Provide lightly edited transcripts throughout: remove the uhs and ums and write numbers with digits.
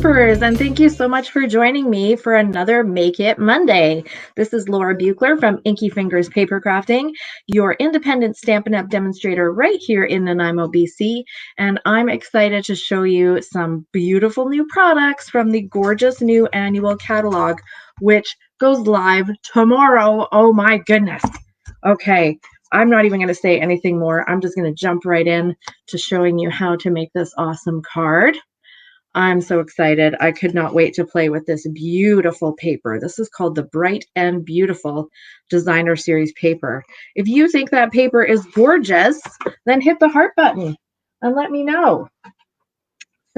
Stampers, and thank you so much for joining me for another Make It Monday. This is Laura Buechler from Inkyfingers Papercrafting, your independent Stampin' Up! Demonstrator right here in Nanaimo, BC, and I'm excited to show you some beautiful new products from the gorgeous new annual catalog, which goes live tomorrow. Oh my goodness. Okay, I'm not even going to say anything more. I'm just going to jump right in to showing you how to make this awesome card. I'm so excited. I could not wait to play with this beautiful paper. This is called the Bright and Beautiful Designer Series paper. If you think that paper is gorgeous, then hit the heart button and let me know.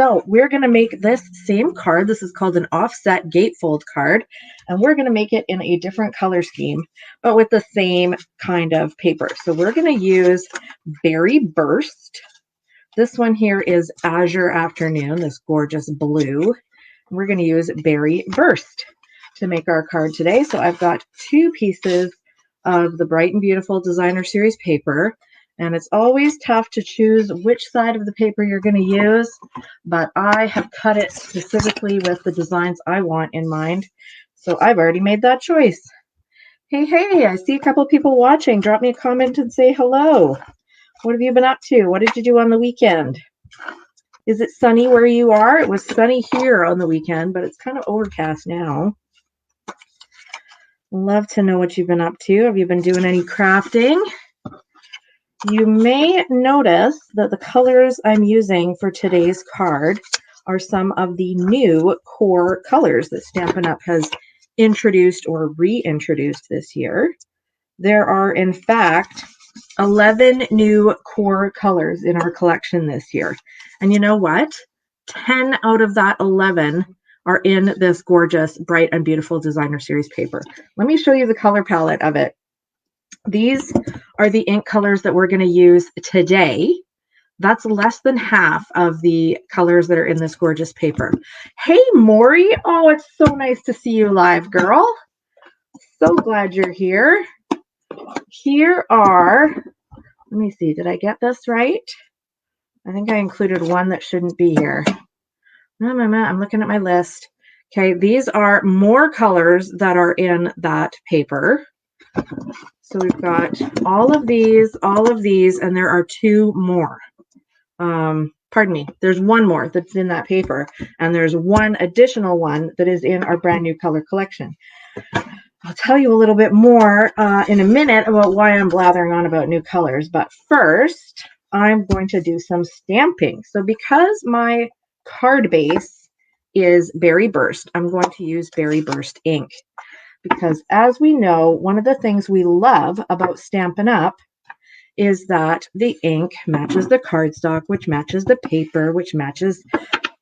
So we're going to make this same card. This is called an offset gatefold card, and we're going to make it in a different color scheme, but with the same kind of paper. So we're going to use Berry Burst. This one here is Azure Afternoon, this gorgeous blue. We're going to use Berry Burst to make our card today. So I've got 2 pieces of the Bright and Beautiful Designer Series paper, and it's always tough to choose which side of the paper you're going to use, but I have cut it specifically with the designs I want in mind. So I've already made that choice. Hey, I see a couple people watching. Drop me a comment and say hello. What have you been up to? What did you do on the weekend? Is it sunny where you are? It was sunny here on the weekend, but it's kind of overcast now. Love to know what you've been up to. Have you been doing any crafting? You may notice that the colors I'm using for today's card are some of the new core colors that Stampin' Up! Has introduced or reintroduced this year. There are, in fact, 11 new core colors in our collection this year. And you know what? 10 out of that 11 are in this gorgeous Bright and Beautiful Designer Series paper. Let me show you the color palette of it. These are the ink colors that we're going to use today. That's less than half of the colors that are in this gorgeous paper. Hey, Maury. Oh, it's so nice to see you live, girl. So glad you're here. Here are, let me see, did I get this right? I think I included one that shouldn't be here. I'm looking at my list. Okay, these are more colors that are in that paper. So we've got all of these, and there are 2 more. Pardon me, there's 1 more that's in that paper, and there's 1 additional one that is in our brand new color collection. I'll tell you a little bit more in a minute about why I'm blathering on about new colors, but first I'm going to do some stamping. So because my card base is Berry Burst, I'm going to use Berry Burst ink because, as we know, one of the things we love about Stampin' Up! Is that the ink matches the cardstock, which matches the paper, which matches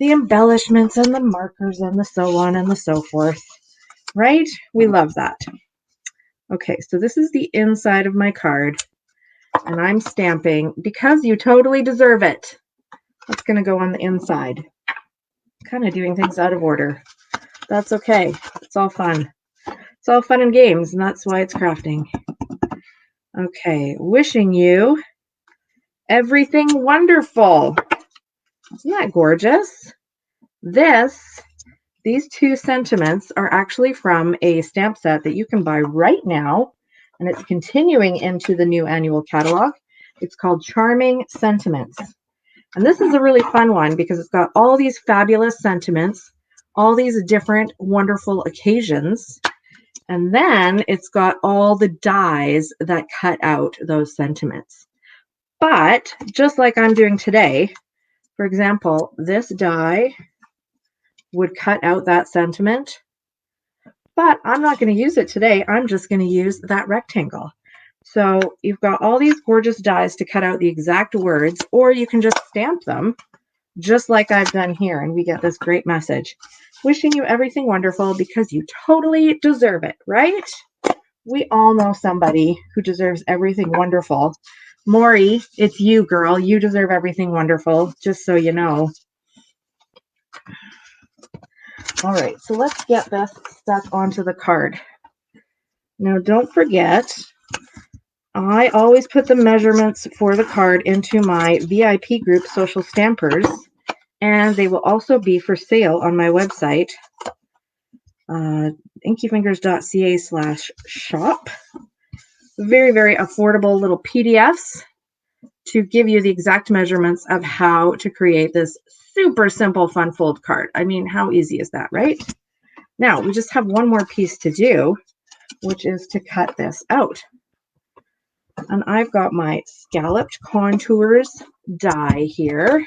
the embellishments and the markers and the so on and the so forth. Right? We love that. Okay, so this is the inside of my card, and I'm stamping because you totally deserve it. That's going to go on the inside. Kind of doing things out of order. That's okay. It's all fun. It's all fun and games, and that's why it's crafting. Okay, wishing you everything wonderful. Isn't that gorgeous? These 2 sentiments are actually from a stamp set that you can buy right now, and it's continuing into the new annual catalog. It's called Charming Sentiments. And this is a really fun one because it's got all these fabulous sentiments, all these different wonderful occasions, and then it's got all the dies that cut out those sentiments. But just like I'm doing today, for example, this die would cut out that sentiment, but I'm not going to use it today. I'm just going to use that rectangle. So you've got all these gorgeous dies to cut out the exact words, or you can just stamp them just like I've done here, and we get this great message. Wishing you everything wonderful because you totally deserve it, right? We all know somebody who deserves everything wonderful. Maury, it's you, girl. You deserve everything wonderful, just so you know. All right, so let's get this stuck onto the card. Now, don't forget, I always put the measurements for the card into my VIP group, Social Stampers, and they will also be for sale on my website, inkyfingers.ca/shop. Very, very affordable little PDFs to give you the exact measurements of how to create this super simple fun fold card. I mean, how easy is that, right? Now, we just have one more piece to do, which is to cut this out. And I've got my scalloped contours die here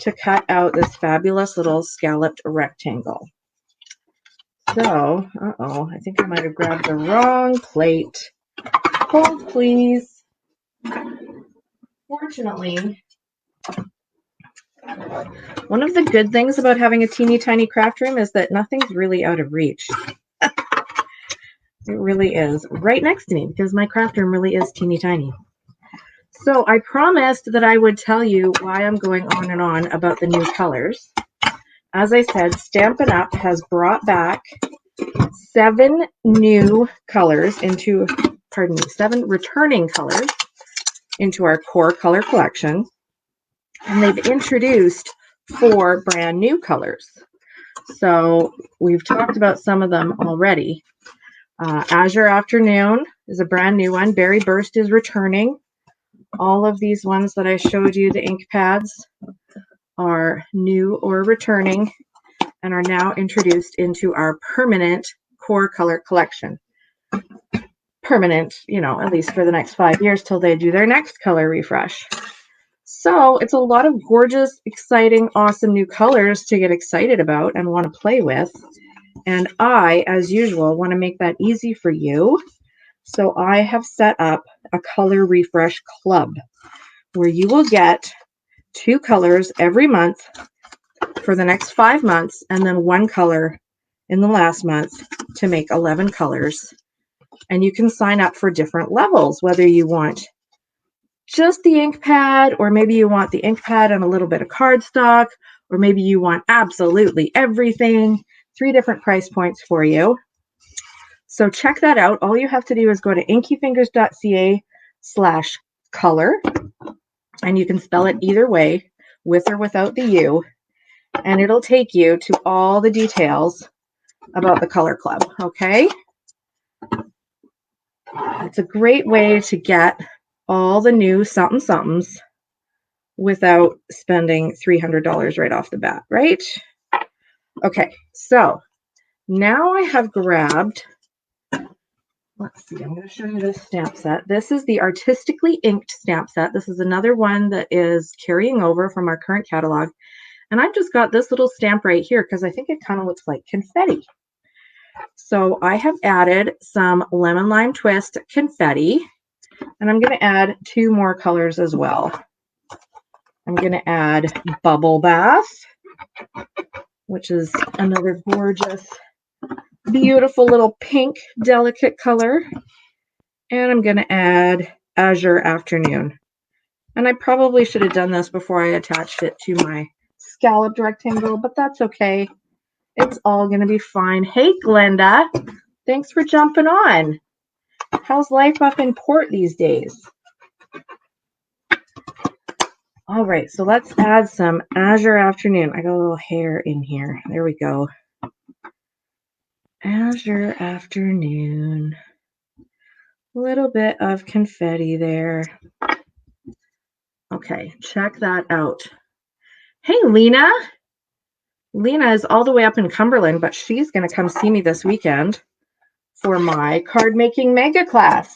to cut out this fabulous little scalloped rectangle. So, I think I might have grabbed the wrong plate. Hold, please. Fortunately, one of the good things about having a teeny tiny craft room is that nothing's really out of reach. It really is right next to me because my craft room really is teeny tiny. So I promised that I would tell you why I'm going on and on about the new colors. As I said, Stampin' Up! Has brought back 7 new colors into, 7 returning colors into our core color collection. And they've introduced 4 brand new colors. So we've talked about some of them already. Azure Afternoon is a brand new one. Berry Burst is returning. All of these ones that I showed you, the ink pads, are new or returning and are now introduced into our permanent core color collection. Permanent, at least for the next 5 years till they do their next color refresh. So it's a lot of gorgeous, exciting, awesome new colors to get excited about and want to play with. And I, as usual, want to make that easy for you. So I have set up a color refresh club where you will get 2 colors every month for the next 5 months and then 1 color in the last month to make 11 colors. And you can sign up for different levels, whether you want just the ink pad, or maybe you want the ink pad and a little bit of cardstock, or maybe you want absolutely everything. 3 different price points for you. So check that out. All you have to do is go to inkyfingers.ca/color, and you can spell it either way, with or without the U, and it'll take you to all the details about the color club, okay? It's a great way to get all the new somethings without spending $300 right off the bat, right? Okay, so now I have grabbed, let's see, I'm going to show you this stamp set. This is the Artistically Inked stamp set. This is another one that is carrying over from our current catalog. And I've just got this little stamp right here because I think it kind of looks like confetti. So I have added some Lemon Lime Twist confetti, and I'm going to add 2 more colors as well. I'm going to add Bubble Bath, which is another gorgeous, beautiful little pink, delicate color. And I'm going to add Azure Afternoon. And I probably should have done this before I attached it to my scalloped rectangle, but that's okay. It's all going to be fine. Hey, Glenda, thanks for jumping on. How's life up in Port these days? All right, so let's add some Azure Afternoon. I got a little hair in here. There we go. Azure Afternoon. A little bit of confetti there. Okay, check that out. Hey, Lena. Lena is all the way up in Cumberland, but she's going to come see me this weekend for my card making mega class,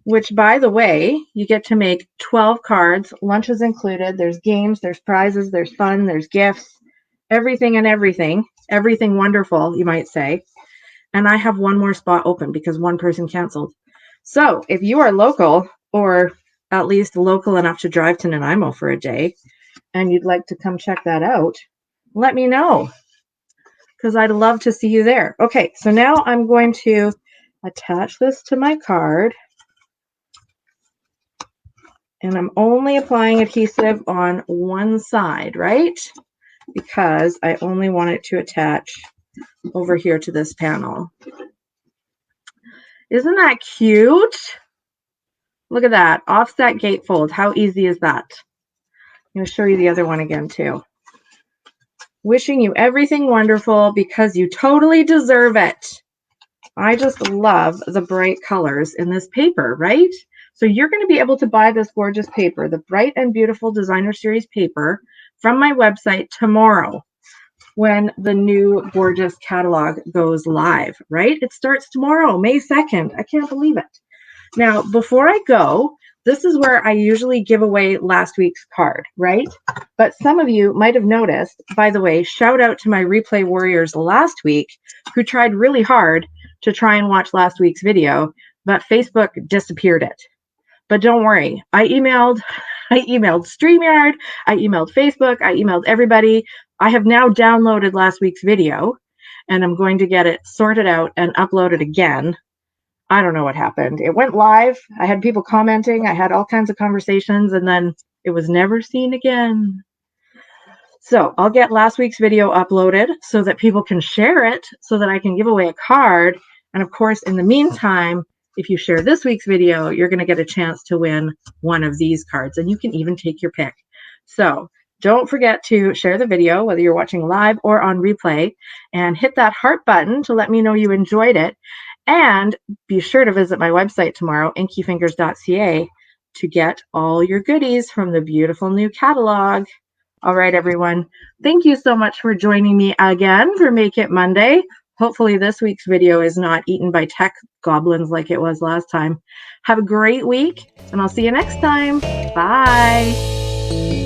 which, by the way, you get to make 12 cards, lunches included. There's games, there's prizes, there's fun, there's gifts, everything and everything. Everything wonderful, you might say. And I have 1 more spot open because 1 person canceled. So if you are local, or at least local enough to drive to Nanaimo for a day, and you'd like to come check that out, let me know, because I'd love to see you there. Okay, so now I'm going to attach this to my card. And I'm only applying adhesive on one side, right? Because I only want it to attach over here to this panel. Isn't that cute? Look at that, offset gatefold. How easy is that? I'm going to show you the other one again too. Wishing you everything wonderful because you totally deserve it. I just love the bright colors in this paper, right? So you're going to be able to buy this gorgeous paper, the Bright and Beautiful Designer Series paper, from my website tomorrow when the new gorgeous catalog goes live, right? It starts tomorrow, May 2nd. I can't believe it. Now, before I go, this is where I usually give away last week's card, right? But some of you might have noticed, by the way, shout out to my replay warriors last week who tried really hard to try and watch last week's video, but Facebook disappeared it. But don't worry, I emailed StreamYard, I emailed Facebook, I emailed everybody. I have now downloaded last week's video and I'm going to get it sorted out and uploaded again. I don't know what happened. It went live. I had people commenting. I had all kinds of conversations, and then it was never seen again. So I'll get last week's video uploaded so that people can share it so that I can give away a card. And of course, in the meantime, if you share this week's video, you're going to get a chance to win one of these cards, and you can even take your pick. So don't forget to share the video, whether you're watching live or on replay, and hit that heart button to let me know you enjoyed it. And be sure to visit my website tomorrow, inkyfingers.ca, to get all your goodies from the beautiful new catalog. All right, everyone. Thank you so much for joining me again for Make It Monday. Hopefully this week's video is not eaten by tech goblins like it was last time. Have a great week, and I'll see you next time. Bye.